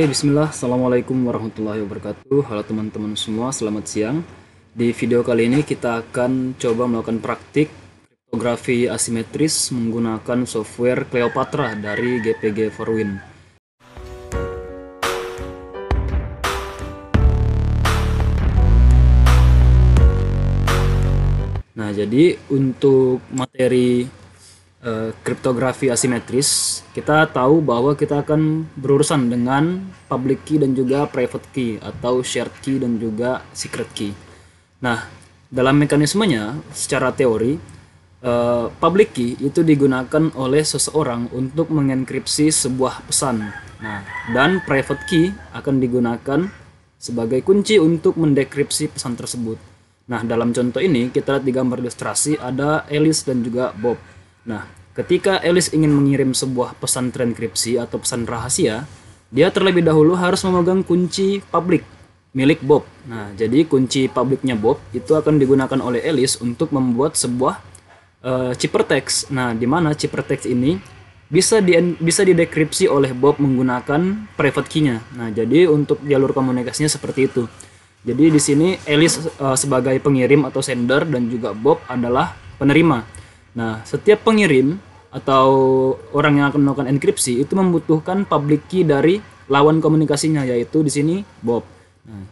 Bismillah, Assalamualaikum warahmatullahi wabarakatuh. Halo teman-teman semua, selamat siang. Di video kali ini kita akan coba melakukan praktik kriptografi asimetris menggunakan software Cleopatra dari GPG Forwin. Nah, jadi untuk materi kriptografi asimetris, kita tahu bahwa kita akan berurusan dengan public key dan juga private key atau shared key dan juga secret key. Nah, dalam mekanismenya secara teori, public key itu digunakan oleh seseorang untuk mengenkripsi sebuah pesan. Nah, dan private key akan digunakan sebagai kunci untuk mendekripsi pesan tersebut. Nah, dalam contoh ini kita lihat di gambar ilustrasi ada Alice dan juga Bob. Nah, ketika Alice ingin mengirim sebuah pesan transkripsi atau pesan rahasia, dia terlebih dahulu harus memegang kunci public milik Bob. Nah, jadi kunci publiknya Bob itu akan digunakan oleh Alice untuk membuat sebuah ciphertext. Nah, di mana ciphertext ini bisa didekripsi oleh Bob menggunakan private key-nya. Nah, jadi untuk jalur komunikasinya seperti itu. Jadi di sini Alice sebagai pengirim atau sender dan juga Bob adalah penerima. Nah, setiap pengirim atau orang yang akan melakukan enkripsi itu membutuhkan public key dari lawan komunikasinya, yaitu di sini Bob. Nah,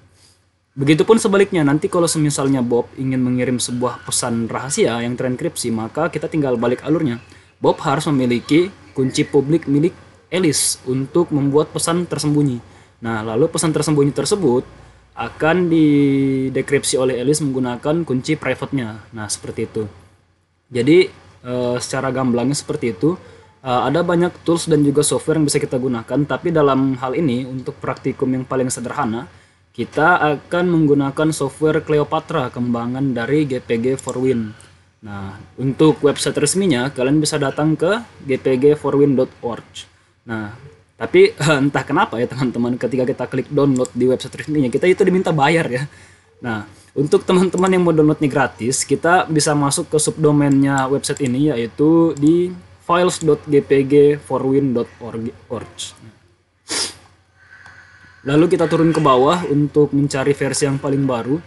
begitupun sebaliknya, nanti kalau misalnya Bob ingin mengirim sebuah pesan rahasia yang terenkripsi, maka kita tinggal balik alurnya. Bob harus memiliki kunci publik milik Alice untuk membuat pesan tersembunyi. Nah, lalu pesan tersembunyi tersebut akan didekripsi oleh Alice menggunakan kunci private-nya. Nah, seperti itu. Jadi secara gamblangnya seperti itu. Ada banyak tools dan juga software yang bisa kita gunakan, tapi dalam hal ini untuk praktikum yang paling sederhana, kita akan menggunakan software Cleopatra kembangan dari GPG Forwin. Nah, untuk website resminya kalian bisa datang ke gpgforwin.org. Nah, tapi entah kenapa ya teman-teman, ketika kita klik download di website resminya, kita itu diminta bayar ya. Nah, untuk teman-teman yang mau downloadnya gratis, kita bisa masuk ke subdomainnya website ini, yaitu di files.gpgforwin.org. Lalu kita turun ke bawah untuk mencari versi yang paling baru.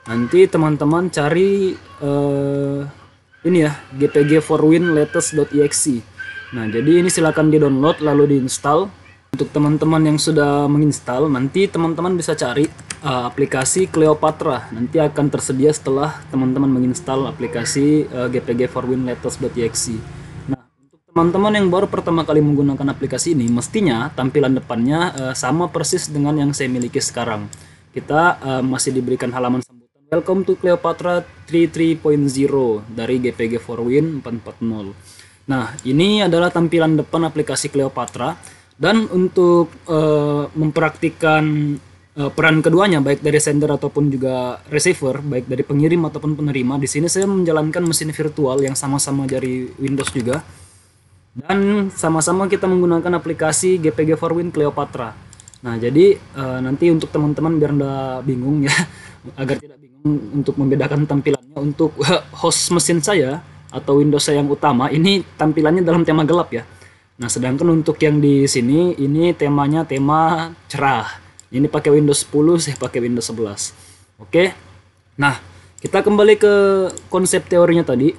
Nanti teman-teman cari ini ya, gpgforwin.latest.exe. Nah, jadi ini silakan di-download lalu diinstal. Untuk teman-teman yang sudah menginstal, nanti teman-teman bisa cari aplikasi Cleopatra. Nanti akan tersedia setelah teman-teman menginstal aplikasi gpgforwin.latest.exe. Nah, untuk teman-teman yang baru pertama kali menggunakan aplikasi ini, mestinya tampilan depannya sama persis dengan yang saya miliki sekarang. Kita masih diberikan halaman sambutan Welcome to Cleopatra 33.0 dari GPG Forwin 440. Nah, ini adalah tampilan depan aplikasi Cleopatra. Dan untuk mempraktikkan peran keduanya, baik dari sender ataupun juga receiver, baik dari pengirim ataupun penerima, di sini saya menjalankan mesin virtual yang sama-sama dari Windows juga. Dan sama-sama kita menggunakan aplikasi GPG Forwin Cleopatra. Nah, jadi nanti untuk teman-teman biar Anda bingung ya, agar tidak bingung untuk membedakan tampilannya, untuk host mesin saya atau Windows saya yang utama, ini tampilannya dalam tema gelap ya. Nah, sedangkan untuk yang di sini ini temanya tema cerah. Ini pakai Windows 10, saya pakai Windows 11. Oke. Nah, kita kembali ke konsep teorinya tadi.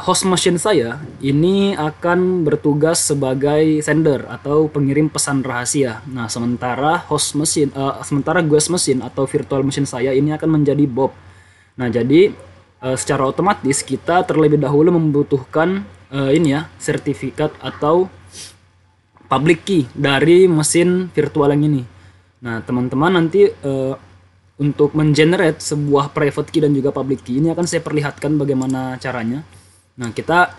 Host machine saya ini akan bertugas sebagai sender atau pengirim pesan rahasia. Nah, sementara guest machine atau virtual machine saya ini akan menjadi Bob. Nah, jadi secara otomatis kita terlebih dahulu membutuhkan ini ya, sertifikat atau public key dari mesin virtual yang ini. Nah, teman-teman nanti untuk mengenerate sebuah private key dan juga public key ini akan saya perlihatkan bagaimana caranya. Nah, kita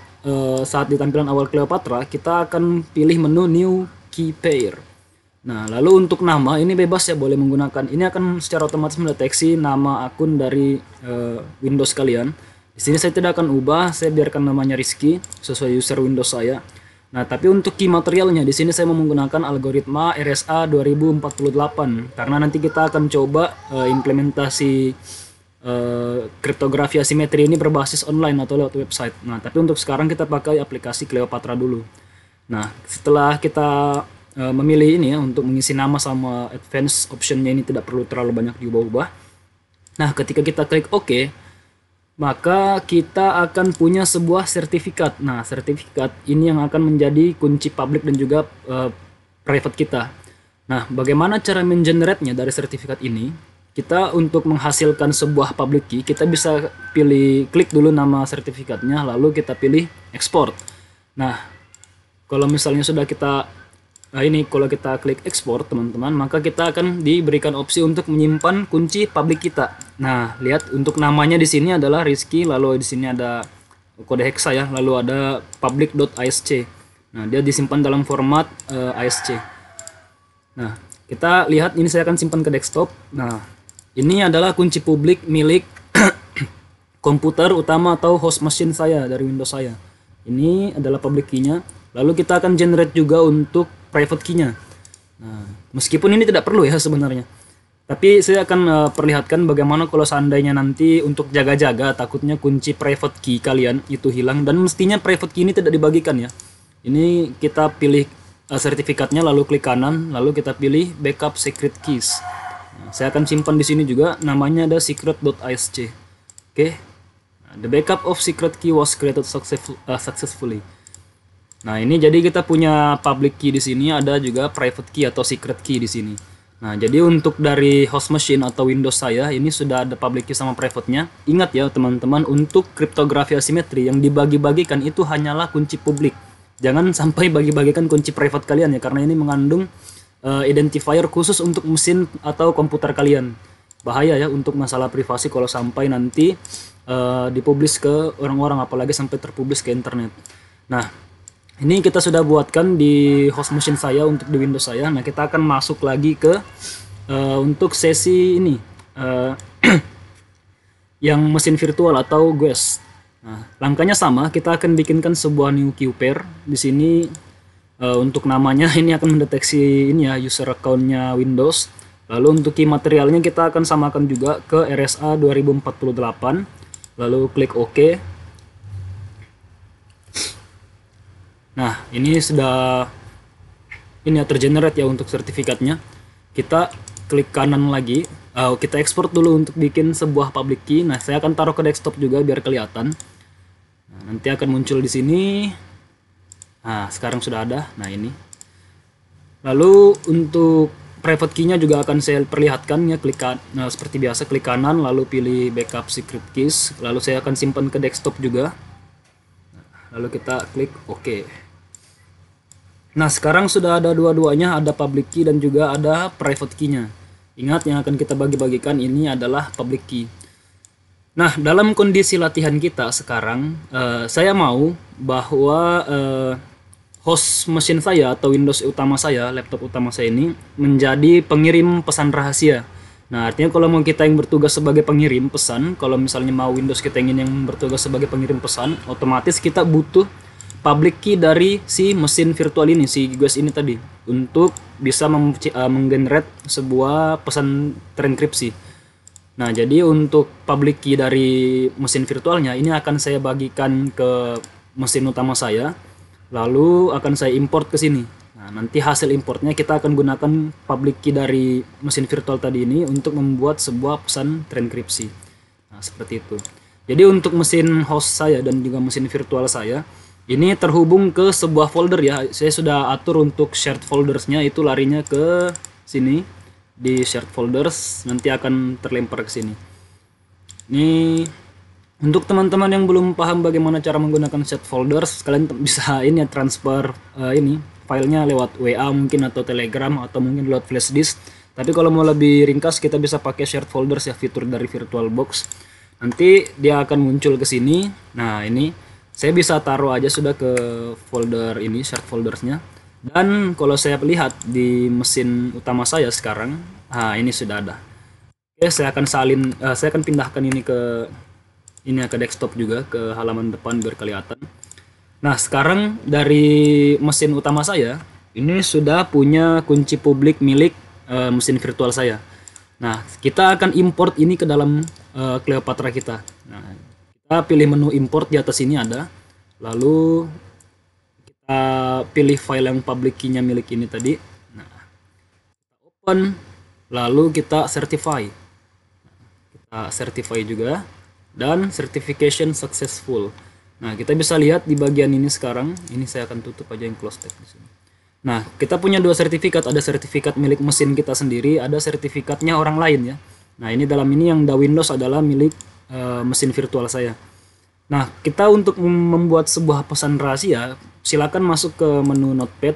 saat di tampilan awal Cleopatra kita akan pilih menu New Key Pair. Nah, lalu untuk nama ini bebas ya, boleh menggunakan. Ini akan secara otomatis mendeteksi nama akun dari Windows kalian. Di sini saya tidak akan ubah, saya biarkan namanya Rizky sesuai user Windows saya. Nah, tapi untuk key materialnya di sini saya mau menggunakan algoritma RSA 2048 karena nanti kita akan coba implementasi kriptografi asimetri ini berbasis online atau lewat website. Nah, tapi untuk sekarang kita pakai aplikasi Cleopatra dulu. Nah, setelah kita memilih ini ya untuk mengisi nama sama advance optionnya ini tidak perlu terlalu banyak diubah-ubah. Nah, ketika kita klik OK, maka kita akan punya sebuah sertifikat. Nah, sertifikat ini yang akan menjadi kunci public dan juga private kita. Nah, bagaimana cara mengenerate-nya dari sertifikat ini? Kita untuk menghasilkan sebuah public key, kita bisa klik dulu nama sertifikatnya, lalu kita pilih export. Nah, kalau misalnya sudah kita kalau kita klik export teman-teman, maka kita akan diberikan opsi untuk menyimpan kunci public kita. Nah, lihat untuk namanya di sini adalah Rizky, lalu di sini ada kode hexa ya, lalu ada public.isc. Nah, dia disimpan dalam format ISC. Nah, kita lihat ini saya akan simpan ke desktop. Nah, ini adalah kunci publik milik komputer utama atau host machine saya dari Windows saya. Ini adalah public key-nya. Lalu kita akan generate juga untuk private key-nya. Nah, meskipun ini tidak perlu ya sebenarnya. Tapi saya akan perlihatkan bagaimana kalau seandainya nanti untuk jaga-jaga takutnya kunci private key kalian itu hilang, dan mestinya private key ini tidak dibagikan ya. Ini kita pilih sertifikatnya, lalu klik kanan, lalu kita pilih backup secret keys. Nah, saya akan simpan di sini juga, namanya ada secret.isc. Oke. The backup of secret key was created successfully. Nah, ini jadi kita punya public key di sini, ada juga private key atau secret key di sini. Nah, jadi untuk dari host machine atau Windows saya ini sudah ada public key sama private-nya. Ingat ya teman-teman, untuk kriptografi asimetri yang dibagi-bagikan itu hanyalah kunci publik. Jangan sampai bagi-bagikan kunci private kalian ya, karena ini mengandung identifier khusus untuk mesin atau komputer kalian. Bahaya ya untuk masalah privasi kalau sampai nanti dipublish ke orang-orang, apalagi sampai terpublish ke internet. Nah, ini kita sudah buatkan di host machine saya untuk di Windows saya. Nah, kita akan masuk lagi ke untuk sesi ini yang mesin virtual atau GUES. Nah, langkahnya sama, kita akan bikinkan sebuah new queue pair. Di sini untuk namanya ini akan mendeteksi ini ya, user account-nya Windows. Lalu untuk key materialnya kita akan samakan juga ke RSA 2048. Lalu klik OK. Nah, ini sudah ini ya tergenerate ya untuk sertifikatnya. Kita klik kanan lagi. Kita ekspor dulu untuk bikin sebuah public key. Nah, saya akan taruh ke desktop juga biar kelihatan. Nah, nanti akan muncul di sini. Nah, sekarang sudah ada. Nah, ini. Lalu untuk private key-nya juga akan saya perlihatkan ya, nah, seperti biasa klik kanan lalu pilih backup secret keys, lalu saya akan simpan ke desktop juga. Lalu kita klik OK. Nah, sekarang sudah ada dua-duanya, ada public key dan juga ada private key-nya. Ingat, yang akan kita bagi-bagikan ini adalah public key. Nah, dalam kondisi latihan kita sekarang, saya mau bahwa host mesin saya atau Windows utama saya, laptop utama saya ini menjadi pengirim pesan rahasia. Nah, artinya kalau mau kita yang bertugas sebagai pengirim pesan, kalau misalnya mau Windows kita ingin yang bertugas sebagai pengirim pesan, otomatis kita butuh public key dari si mesin virtual ini, si GUES ini tadi, untuk bisa menggenerate sebuah pesan terenkripsi. Nah, jadi untuk public key dari mesin virtualnya ini akan saya bagikan ke mesin utama saya. Lalu akan saya import ke sini. Nah, nanti hasil importnya kita akan gunakan public key dari mesin virtual tadi ini untuk membuat sebuah pesan terenkripsi. Nah, seperti itu. Jadi untuk mesin host saya dan juga mesin virtual saya ini terhubung ke sebuah folder ya. Saya sudah atur untuk shared foldersnya, itu larinya ke sini di shared folders, nanti akan terlempar ke sini. Ini untuk teman-teman yang belum paham bagaimana cara menggunakan shared folders, kalian bisa ini ya, transfer ini filenya lewat WA mungkin atau Telegram atau mungkin lewat flash disk. Tapi kalau mau lebih ringkas kita bisa pakai shared folders ya, fitur dari VirtualBox. Nanti dia akan muncul ke sini. Nah, ini saya bisa taruh aja sudah ke folder ini, shared foldersnya. Dan kalau saya lihat di mesin utama saya sekarang, nah ini sudah ada. Oke, saya akan pindahkan ini ke desktop juga, ke halaman depan biar kelihatan. Nah, sekarang dari mesin utama saya ini sudah punya kunci publik milik mesin virtual saya. Nah, kita akan import ini ke dalam Cleopatra kita. Nah, kita pilih menu import di atas ini ada. Lalu kita pilih file yang public key-nya milik ini tadi. Nah, open, lalu kita certify. Kita certify juga, dan certification successful. Nah, kita bisa lihat di bagian ini sekarang. Ini saya akan tutup aja yang close tab di sini. Nah, kita punya dua sertifikat. Ada sertifikat milik mesin kita sendiri, ada sertifikatnya orang lain ya. Nah, ini dalam ini yang Windows adalah milik mesin virtual saya. Nah, kita untuk membuat sebuah pesan rahasia, silakan masuk ke menu Notepad.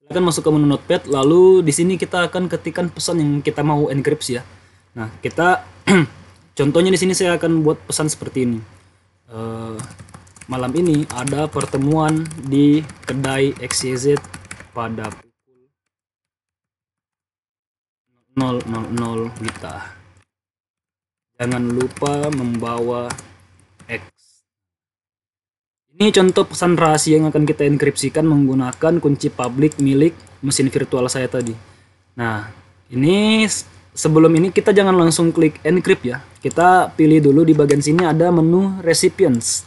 Silakan masuk ke menu Notepad, lalu di sini kita akan ketikkan pesan yang kita mau enkripsi ya. Nah, kita contohnya di sini saya akan buat pesan seperti ini. Malam ini ada pertemuan di kedai XYZ pada pukul 00.00 WITA. Jangan lupa membawa X. Ini contoh pesan rahasia yang akan kita enkripsikan menggunakan kunci publik milik mesin virtual saya tadi. Nah, ini sebelum ini kita jangan langsung klik encrypt ya. Kita pilih dulu di bagian sini ada menu recipients.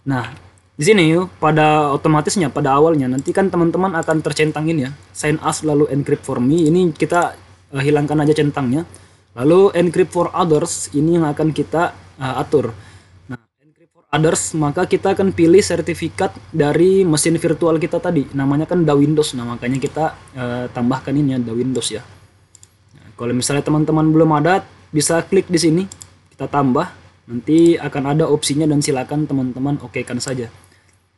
Nah, di sini pada otomatisnya pada awalnya nanti kan teman-teman akan tercentang ini ya. Sign as lalu encrypt for me. Ini kita hilangkan aja centangnya. Lalu encrypt for others ini yang akan kita atur. Nah, encrypt for others maka kita akan pilih sertifikat dari mesin virtual kita tadi. Namanya kan Windows. Nah, makanya kita tambahkan ini ya Windows ya. Nah, kalau misalnya teman-teman belum ada, bisa klik di sini. Kita tambah. Nanti akan ada opsinya dan silakan teman-teman okekan saja.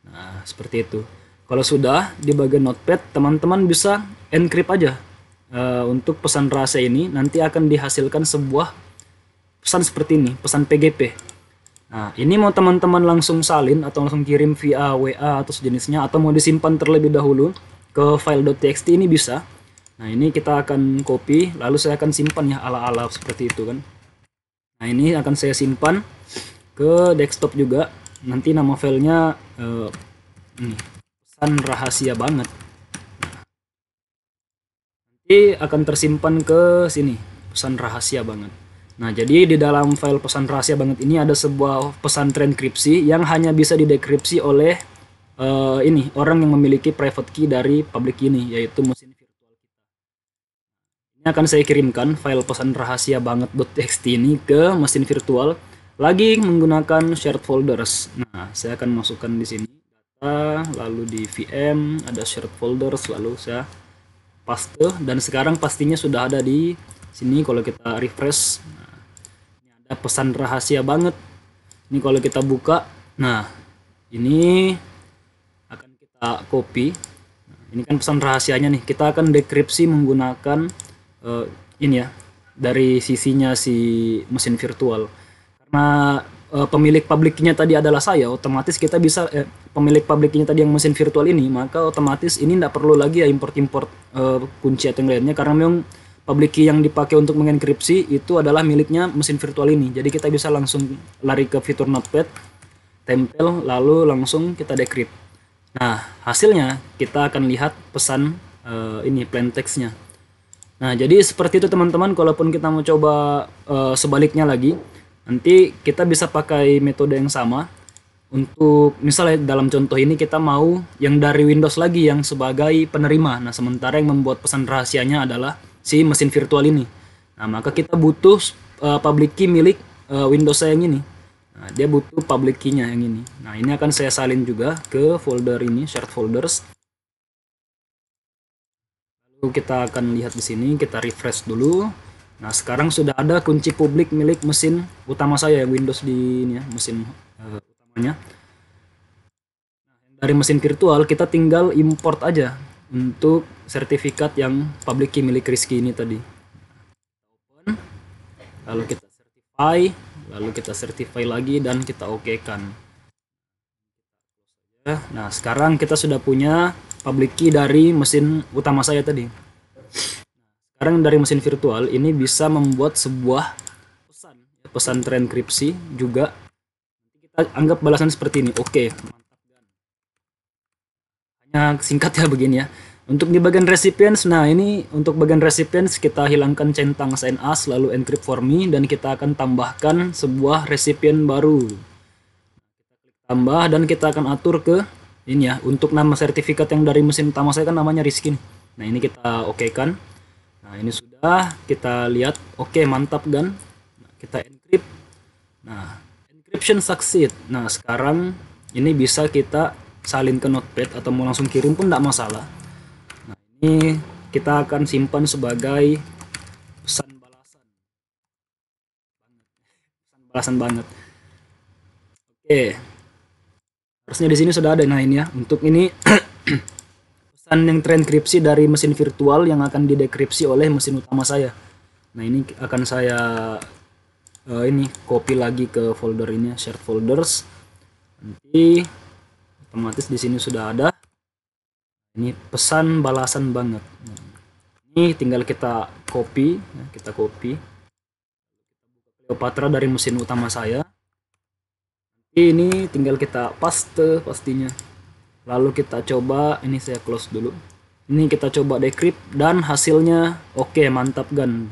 Nah, seperti itu. Kalau sudah di bagian notepad, teman-teman bisa encrypt aja. Untuk pesan rahasia ini nanti akan dihasilkan sebuah pesan seperti ini, pesan PGP. Nah, ini mau teman-teman langsung salin atau langsung kirim via WA atau sejenisnya, atau mau disimpan terlebih dahulu ke file.txt ini bisa. Nah, ini kita akan copy, lalu saya akan simpan ya ala-ala seperti itu kan. Nah, ini akan saya simpan ke desktop juga. Nanti nama filenya ini, pesan rahasia banget. Nanti akan tersimpan ke sini, pesan rahasia banget. Nah, jadi di dalam file pesan rahasia banget ini ada sebuah pesan transkripsi yang hanya bisa didekripsi oleh ini orang yang memiliki private key dari public key ini, yaitu mesin virtual kita. Ini akan saya kirimkan file pesan rahasia banget.txt ini ke mesin virtual lagi menggunakan shared folders. Nah, saya akan masukkan di sini data, lalu di VM ada shared folders, lalu saya paste, dan sekarang pastinya sudah ada di sini. Kalau kita refresh, nah, ini ada pesan rahasia banget. Ini kalau kita buka, nah ini akan kita copy. Nah, ini kan pesan rahasianya nih. Kita akan dekripsi menggunakan ini ya, dari sisinya si mesin virtual. Karena pemilik public-nya tadi adalah saya, otomatis kita bisa pemilik public-nya tadi yang mesin virtual ini, maka otomatis ini tidak perlu lagi ya import-import kunci atau yang lainnya, karena memang public key yang dipakai untuk mengenkripsi itu adalah miliknya mesin virtual ini. Jadi kita bisa langsung lari ke fitur notepad, tempel, lalu langsung kita decrypt. Nah, hasilnya kita akan lihat pesan ini plain text-nya. Nah, jadi seperti itu teman-teman. Kalaupun kita mau coba sebaliknya lagi, nanti kita bisa pakai metode yang sama. Untuk misalnya dalam contoh ini kita mau yang dari Windows lagi yang sebagai penerima. Nah, sementara yang membuat pesan rahasianya adalah si mesin virtual ini. Nah, maka kita butuh public key milik Windows saya yang ini. Nah, dia butuh public key-nya yang ini. Nah, ini akan saya salin juga ke folder ini, shared folders. Lalu kita akan lihat di sini, kita refresh dulu. Nah, sekarang sudah ada kunci publik milik mesin utama saya yang Windows di ini ya, mesin utamanya. Nah, dari mesin virtual kita tinggal import aja untuk sertifikat yang public key milik Rizky ini tadi. Open, lalu kita certify lagi dan kita okekan. Nah, sekarang kita sudah punya public key dari mesin utama saya tadi. Sekarang dari mesin virtual ini bisa membuat sebuah pesan transkripsi juga. Kita anggap balasan seperti ini. Oke, mantap. Hanya singkat ya begini ya. Untuk di bagian recipients, nah ini untuk bagian recipients kita hilangkan centang sign as lalu encrypt for me, dan kita akan tambahkan sebuah recipient baru. Kita klik tambah dan kita akan atur ke ini ya, untuk nama sertifikat yang dari mesin utama saya kan namanya Rizky nih. Nah ini kita oke kan. Nah ini sudah kita lihat, oke mantap kan. Nah, kita encrypt. Nah encryption succeed. Nah sekarang ini bisa kita salin ke notepad atau mau langsung kirim pun tidak masalah. Nah ini kita akan simpan sebagai pesan balasan banget. Oke, harusnya di sini sudah ada. Nah ini ya, untuk ini pesan yang terenkripsi dari mesin virtual yang akan didekripsi oleh mesin utama saya. Nah ini akan saya ini copy lagi ke folder ini, shared folders. Nanti otomatis di sini sudah ada. Ini pesan balasan banget. Nah, ini tinggal kita copy, kita copy Cleopatra dari mesin utama saya. Ini tinggal kita paste pastinya. Lalu kita coba, ini saya close dulu. Ini kita coba decrypt dan hasilnya oke, mantap kan.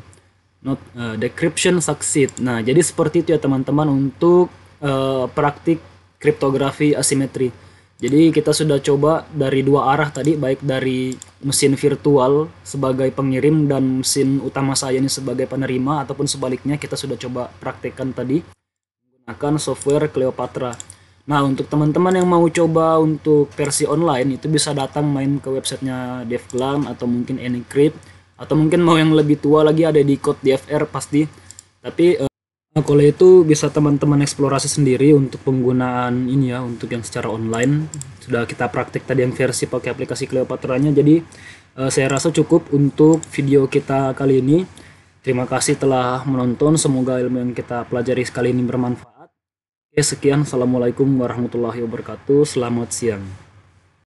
Decryption succeed. Nah, jadi seperti itu ya teman-teman untuk praktik kriptografi asimetri. Jadi kita sudah coba dari dua arah tadi, baik dari mesin virtual sebagai pengirim dan mesin utama saya ini sebagai penerima, ataupun sebaliknya kita sudah coba praktekkan tadi menggunakan software Cleopatra. Nah untuk teman-teman yang mau coba untuk versi online itu bisa datang main ke websitenya DevGlam atau mungkin Anycrypt, atau mungkin mau yang lebih tua lagi ada di Code DFR pasti. Tapi kalau itu bisa teman-teman eksplorasi sendiri untuk penggunaan ini ya, untuk yang secara online. Sudah kita praktik tadi yang versi pakai aplikasi Cleopatra-nya. Jadi saya rasa cukup untuk video kita kali ini. Terima kasih telah menonton, semoga ilmu yang kita pelajari sekali ini bermanfaat. Oke, sekian. Assalamualaikum warahmatullahi wabarakatuh. Selamat siang.